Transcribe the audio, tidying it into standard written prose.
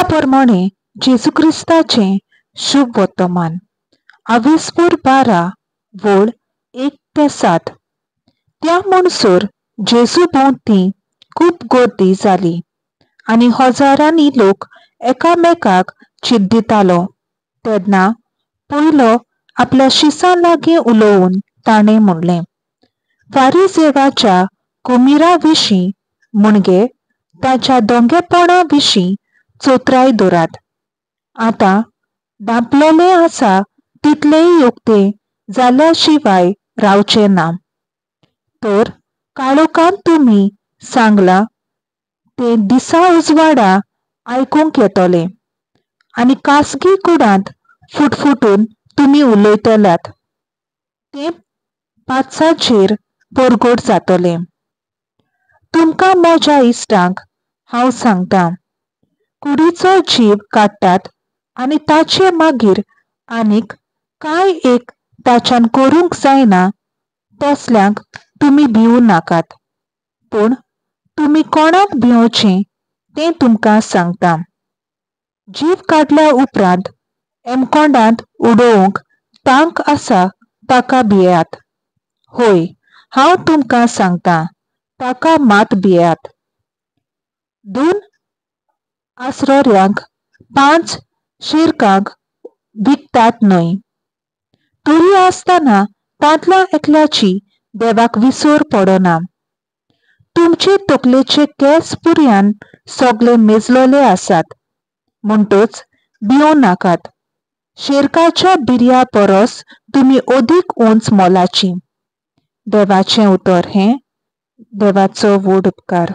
प्रमाणे जेजू क्रिस्ताचे शुभ वर्तमान आविस्पूर 12 वोळ 1 ते 7। त्या म्हणसर जेजू भोवती खूप गर्दी जाली आनी हजारांनी लोक एकामेकाक चीट दितालो। तेन्ना पयलो आपल्या शिसां लागीं उलोवन ताणें म्हणलें, फारिसेवाच्या कोमिरा विशीं म्हणजे ताच्या दोंगेपणा विशीं चोत्राय दवरात। आतां धांपलोलें आसा तितलेय उक्ते जाल्या शिवाय रावचें ना। तर काळोखांत तुमी सांगलां ते दिसा उजवाडा आयकूंक येतलें आनी खासगी कुडांत फुटफुटून तुमी उलयतल्यात तें पाडसाचेर परगट जातलें। तुमकां म्हज्या इश्टांक हांव सांगतां, कुडीचो जीव काडटात आनी ताचे मागीर आनीक कांय एक ताच्यान करूंक जायना तसल्यांक तुमी भिवूं नाकात। पूण तुमी कोणाक भिवचें तें तुमकां सांगतां, जीव काडल्या उपरांत हेमकोंडांत उडोवंक तांक आसा ताका भियेयात। हय, हांव तुमकां सांगतां, ताका मात भियेयात। 2 आसरोऱ्यांक 5 शिरकांक विकतात न्हय, तरी आसतना तांतल्या एकल्याची देवाक विसर पडना। तुमचे तकलेचे केंस पुर्यान सगळे मेजलोले आसात, म्हणटच भिवूं नाकात। शेरकाच्या बिर्या परस तुमी ओदीक उंच मोलाची। देवाचें उतर हें देवाचो व्हड उपकार।